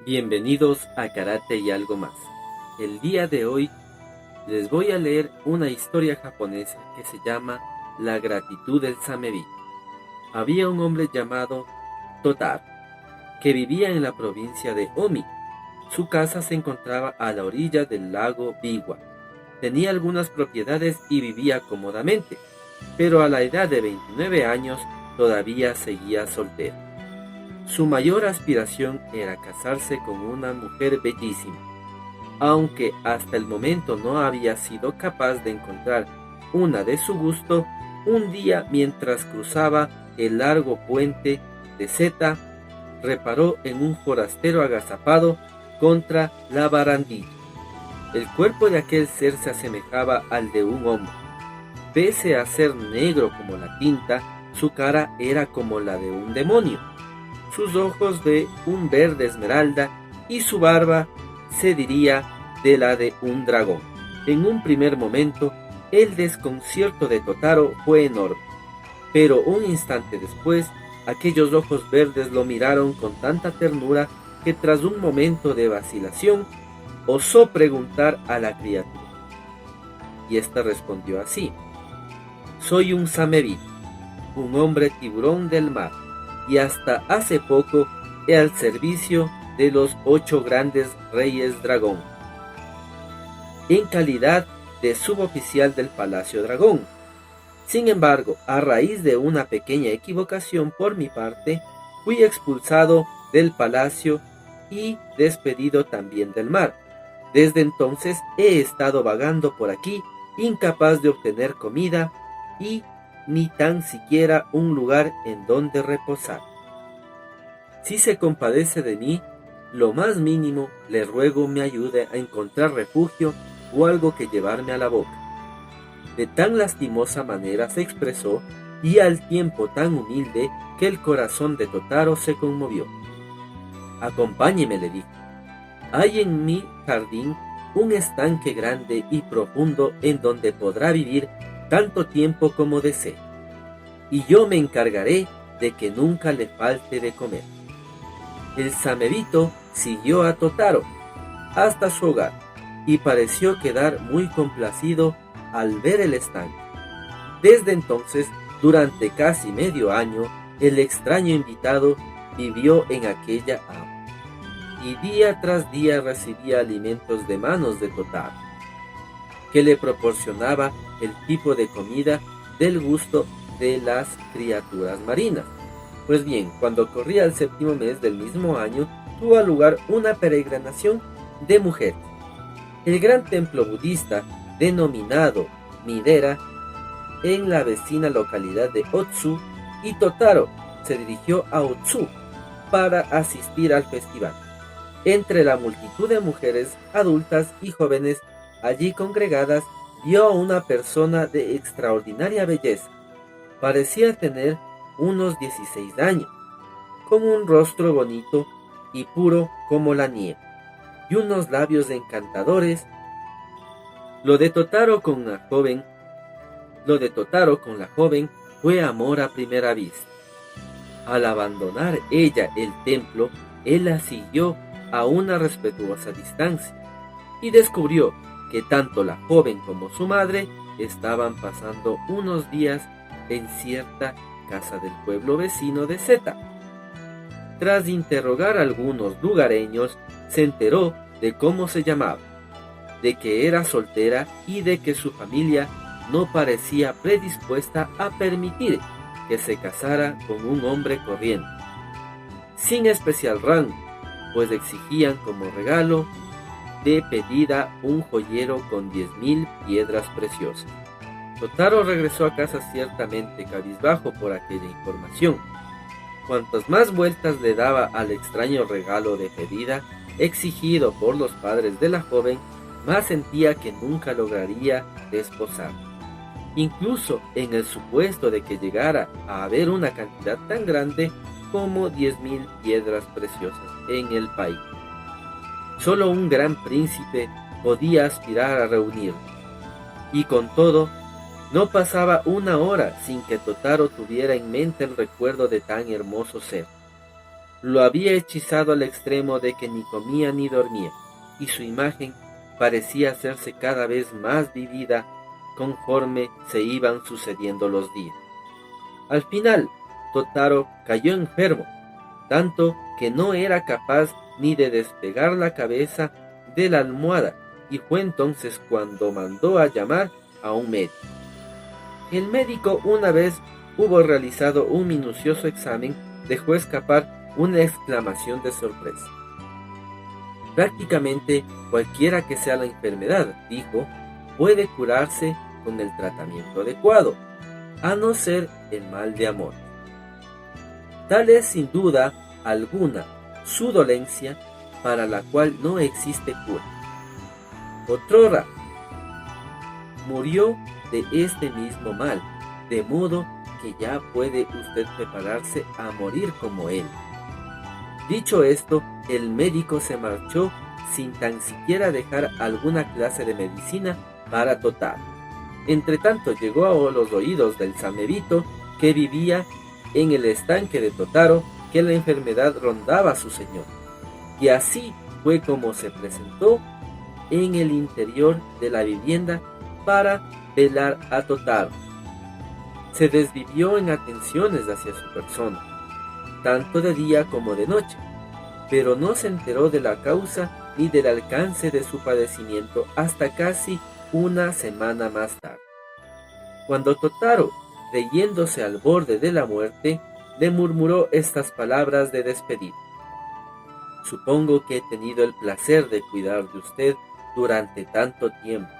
Bienvenidos a Karate y algo más. El día de hoy les voy a leer una historia japonesa que se llama La gratitud del Samebit. Había un hombre llamado Totaro que vivía en la provincia de Omi. Su casa se encontraba a la orilla del lago Biwa. Tenía algunas propiedades y vivía cómodamente, pero a la edad de 29 años todavía seguía soltero. Su mayor aspiración era casarse con una mujer bellísima, aunque hasta el momento no había sido capaz de encontrar una de su gusto. Un día, mientras cruzaba el largo puente de Zeta, reparó en un forastero agazapado contra la barandilla. El cuerpo de aquel ser se asemejaba al de un hombre. Pese a ser negro como la tinta, su cara era como la de un demonio, sus ojos de un verde esmeralda y su barba se diría de la de un dragón. En un primer momento, el desconcierto de Totaro fue enorme, pero un instante después, aquellos ojos verdes lo miraron con tanta ternura que tras un momento de vacilación, osó preguntar a la criatura. Y ésta respondió así: soy un Samebit, un hombre tiburón del mar, y hasta hace poco al servicio de los 8 grandes reyes dragón, en calidad de suboficial del Palacio Dragón. Sin embargo, a raíz de una pequeña equivocación por mi parte, fui expulsado del palacio y despedido también del mar. Desde entonces he estado vagando por aquí, incapaz de obtener comida y ni tan siquiera un lugar en donde reposar. Si se compadece de mí, lo más mínimo le ruego me ayude a encontrar refugio o algo que llevarme a la boca. De tan lastimosa manera se expresó, y al tiempo tan humilde, que el corazón de Totaro se conmovió. Acompáñeme, le dijo. Hay en mi jardín un estanque grande y profundo en donde podrá vivir tanto tiempo como desee, y yo me encargaré de que nunca le falte de comer. El Samebito siguió a Totaro hasta su hogar y pareció quedar muy complacido al ver el estanque. Desde entonces, durante casi medio año, el extraño invitado vivió en aquella agua, y día tras día recibía alimentos de manos de Totaro, que le proporcionaba el tipo de comida del gusto de las criaturas marinas. Pues bien, cuando corría el 7º mes del mismo año, tuvo lugar una peregrinación de mujeres. El gran templo budista, denominado Midera, en la vecina localidad de Otsu, y Totaro se dirigió a Otsu para asistir al festival. Entre la multitud de mujeres adultas y jóvenes allí congregadas, vio a una persona de extraordinaria belleza. Parecía tener unos 16 años, con un rostro bonito y puro como la nieve, y unos labios encantadores. Lo de Totaro con la joven fue amor a primera vista. Al abandonar ella el templo, él la siguió a una respetuosa distancia y descubrió que tanto la joven como su madre estaban pasando unos días en cierta casa del pueblo vecino de Zeta. Tras interrogar a algunos lugareños, se enteró de cómo se llamaba, de que era soltera y de que su familia no parecía predispuesta a permitir que se casara con un hombre corriente, sin especial rango, pues exigían como regalo de pedida un joyero con 10.000 piedras preciosas. Totaro regresó a casa ciertamente cabizbajo por aquella información. Cuantas más vueltas le daba al extraño regalo de pedida exigido por los padres de la joven, más sentía que nunca lograría desposar, incluso en el supuesto de que llegara a haber una cantidad tan grande como 10.000 piedras preciosas en el país. Solo un gran príncipe podía aspirar a reunir, y con todo, no pasaba una hora sin que Totaro tuviera en mente el recuerdo de tan hermoso ser. lo había hechizado al extremo de que ni comía ni dormía, y su imagen parecía hacerse cada vez más vivida conforme se iban sucediendo los días. Al final, Totaro cayó enfermo, tanto que no era capaz ni de despegar la cabeza de la almohada, y fue entonces cuando mandó a llamar a un médico. El médico, una vez hubo realizado un minucioso examen, dejó escapar una exclamación de sorpresa. Prácticamente cualquiera que sea la enfermedad, dijo, puede curarse con el tratamiento adecuado, a no ser el mal de amor. Tal es sin duda alguna su dolencia, para la cual no existe cura. Otrora murió de este mismo mal, de modo que ya puede usted prepararse a morir como él. Dicho esto, el médico se marchó sin tan siquiera dejar alguna clase de medicina para Totaro. Entretanto llegó a los oídos del Samebito, que vivía en el estanque de Totaro, que la enfermedad rondaba a su señor. Y así fue como se presentó en el interior de la vivienda para velar a Totaro. Se desvivió en atenciones hacia su persona, tanto de día como de noche, pero no se enteró de la causa ni del alcance de su padecimiento hasta casi una semana más tarde, cuando Totaro, creyéndose al borde de la muerte, le murmuró estas palabras de despedida: supongo que he tenido el placer de cuidar de usted durante tanto tiempo,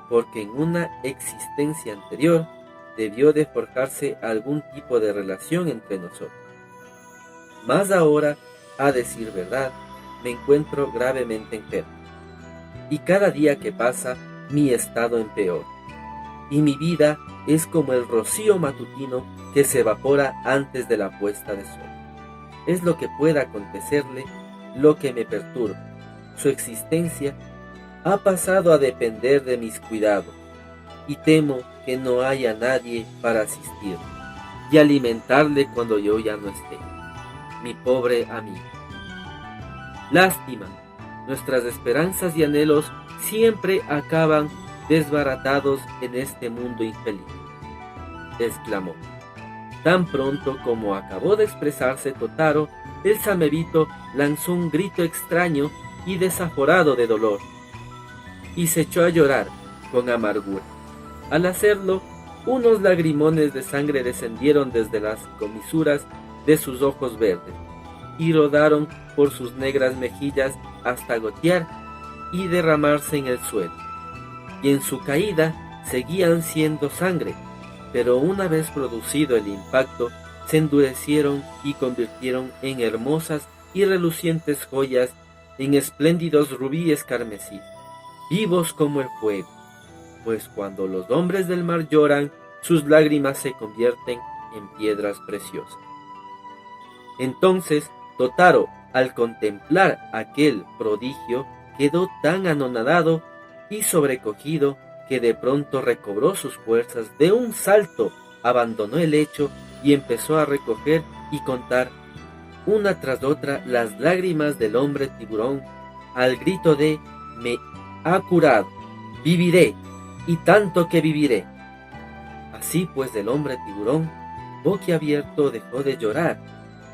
porque en una existencia anterior debió de forjarse algún tipo de relación entre nosotros. Mas ahora, a decir verdad, me encuentro gravemente enfermo, y cada día que pasa mi estado empeora, y mi vida es como el rocío matutino que se evapora antes de la puesta de sol. Es lo que pueda acontecerle lo que me perturba. Su existencia ha pasado a depender de mis cuidados, y temo que no haya nadie para asistirle y alimentarle cuando yo ya no esté. Mi pobre amigo. Lástima, nuestras esperanzas y anhelos siempre acaban desbaratados en este mundo infeliz, exclamó. Tan pronto como acabó de expresarse Totaro, el Samebito lanzó un grito extraño y desaforado de dolor, y se echó a llorar con amargura. Al hacerlo, unos lagrimones de sangre descendieron desde las comisuras de sus ojos verdes, y rodaron por sus negras mejillas hasta gotear y derramarse en el suelo. Y en su caída seguían siendo sangre, pero una vez producido el impacto, se endurecieron y convirtieron en hermosas y relucientes joyas, en espléndidos rubíes carmesí, vivos como el fuego, pues cuando los hombres del mar lloran, sus lágrimas se convierten en piedras preciosas. Entonces Totaro, al contemplar aquel prodigio, quedó tan anonadado y sobrecogido que de pronto recobró sus fuerzas. De un salto abandonó el lecho y empezó a recoger y contar una tras otra las lágrimas del hombre tiburón, al grito de «Me ha curado, viviré, y tanto que viviré». Así pues, el hombre tiburón, boquiabierto, dejó de llorar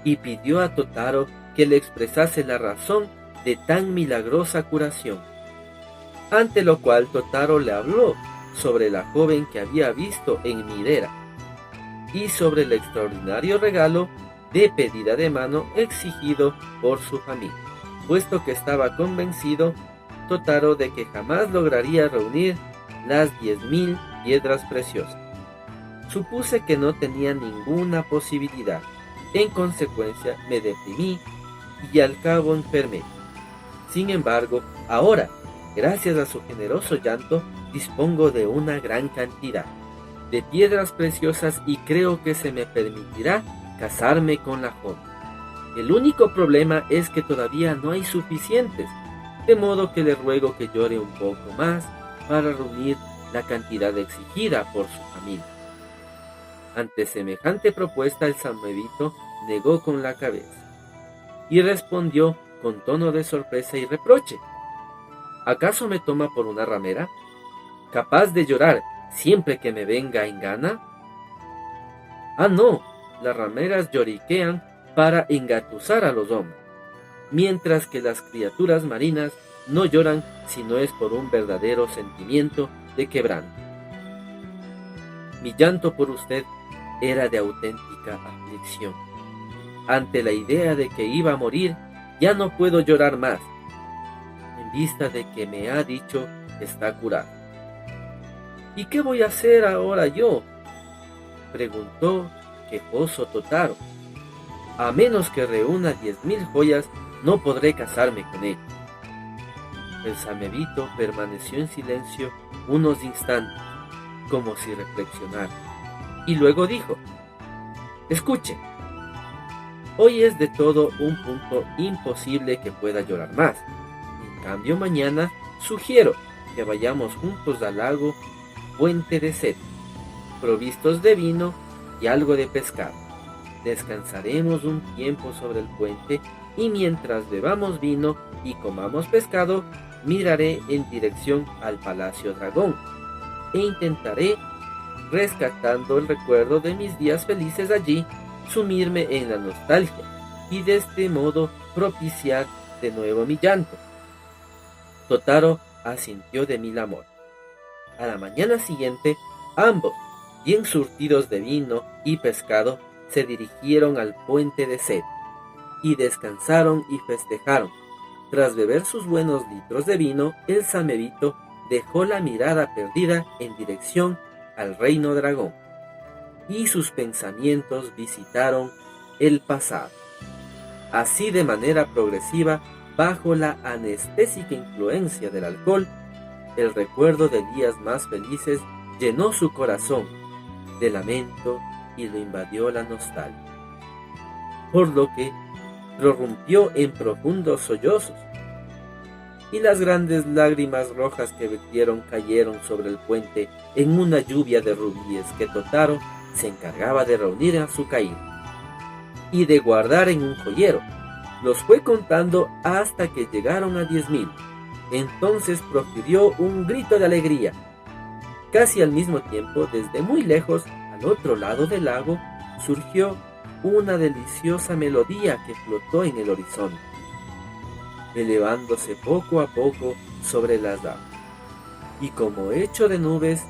y pidió a Totaro que le expresase la razón de tan milagrosa curación. Ante lo cual Totaro le habló sobre la joven que había visto en Midera y sobre el extraordinario regalo de pedida de mano exigido por su familia, puesto que estaba convencido Totaro de que jamás lograría reunir las 10.000 piedras preciosas. Supuse que no tenía ninguna posibilidad. En consecuencia, me deprimí y al cabo enfermé. Sin embargo, ahora, gracias a su generoso llanto, dispongo de una gran cantidad de piedras preciosas y creo que se me permitirá casarme con la joven. El único problema es que todavía no hay suficientes, de modo que le ruego que llore un poco más para reunir la cantidad exigida por su familia. Ante semejante propuesta, el Samebito negó con la cabeza. y respondió con tono de sorpresa y reproche: ¿acaso me toma por una ramera, capaz de llorar siempre que me venga en gana? Ah, no, las rameras lloriquean para engatusar a los hombres, mientras que las criaturas marinas no lloran si no es por un verdadero sentimiento de quebranto. Mi llanto por usted era de auténtica aflicción. Ante la idea de que iba a morir, ya no puedo llorar más, en vista de que me ha dicho que está curado. ¿Y qué voy a hacer ahora yo?, preguntó quejoso Totaro. A menos que reúna 10,000 joyas, no podré casarme con él. El samebito permaneció en silencio unos instantes, como si reflexionara, y luego dijo: escuchen, hoy es de todo un punto imposible que pueda llorar más. En cambio, mañana sugiero que vayamos juntos al lago Puente de Set, provistos de vino y algo de pescado. Descansaremos un tiempo sobre el puente y mientras bebamos vino y comamos pescado, miraré en dirección al Palacio Dragón e intentaré, rescatando el recuerdo de mis días felices allí, sumirme en la nostalgia y de este modo propiciar de nuevo mi llanto. Totaro asintió de mil amor. A la mañana siguiente, ambos, bien surtidos de vino y pescado, se dirigieron al Puente de Set y descansaron y festejaron. Tras beber sus buenos litros de vino, el samebito dejó la mirada perdida en dirección al Reino Dragón y sus pensamientos visitaron el pasado. Así, de manera progresiva, bajo la anestésica influencia del alcohol, el recuerdo de días más felices llenó su corazón de lamento y lo invadió la nostalgia, por lo que prorrumpió en profundos sollozos, y las grandes lágrimas rojas que vertieron cayeron sobre el puente en una lluvia de rubíes que Totaro se encargaba de reunir a su caída y de guardar en un joyero. Los fue contando hasta que llegaron a 10,000. Entonces profirió un grito de alegría. Casi al mismo tiempo, desde muy lejos, al otro lado del lago, surgió una deliciosa melodía que flotó en el horizonte, elevándose poco a poco sobre las aguas, y como hecho de nubes,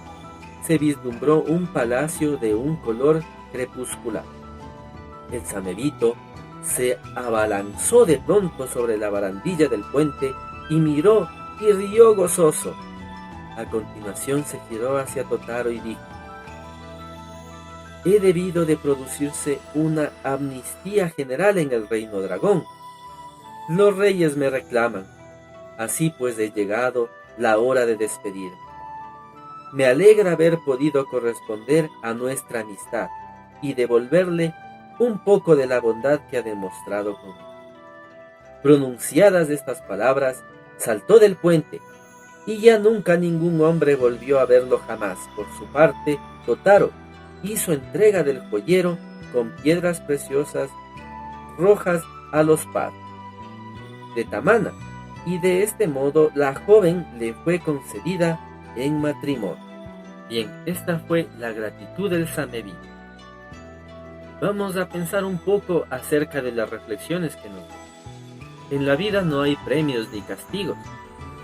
se vislumbró un palacio de un color crepuscular. El samebito se abalanzó de pronto sobre la barandilla del puente y miró y rió gozoso. A continuación se giró hacia Totaro y dijo: he debido de producirse una amnistía general en el Reino Dragón. Los reyes me reclaman. Así pues he llegado la hora de despedirme. Me alegra haber podido corresponder a nuestra amistad y devolverle un poco de la bondad que ha demostrado conmigo. Pronunciadas estas palabras, saltó del puente y ya nunca ningún hombre volvió a verlo jamás. Por su parte, Totaro hizo entrega del joyero con piedras preciosas rojas a los padres de Tamana, y de este modo la joven le fue concedida en matrimonio. Bien, esta fue la gratitud del samebito. Vamos a pensar un poco acerca de las reflexiones que nos dan. En la vida no hay premios ni castigos,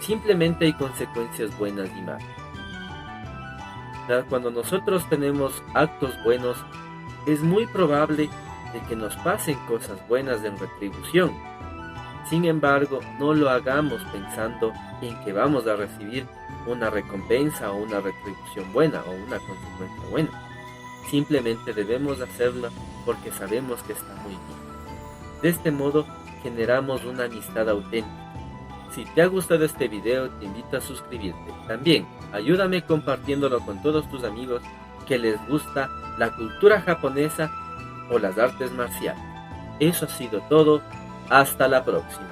simplemente hay consecuencias buenas y malas. Cuando nosotros tenemos actos buenos, es muy probable de que nos pasen cosas buenas en retribución. Sin embargo, no lo hagamos pensando en que vamos a recibir una recompensa o una retribución buena o una consecuencia buena. Simplemente debemos hacerlo porque sabemos que está muy bien. De este modo, generamos una amistad auténtica. Si te ha gustado este video, te invito a suscribirte. También, ayúdame compartiéndolo con todos tus amigos que les gusta la cultura japonesa o las artes marciales. Eso ha sido todo. Hasta la próxima.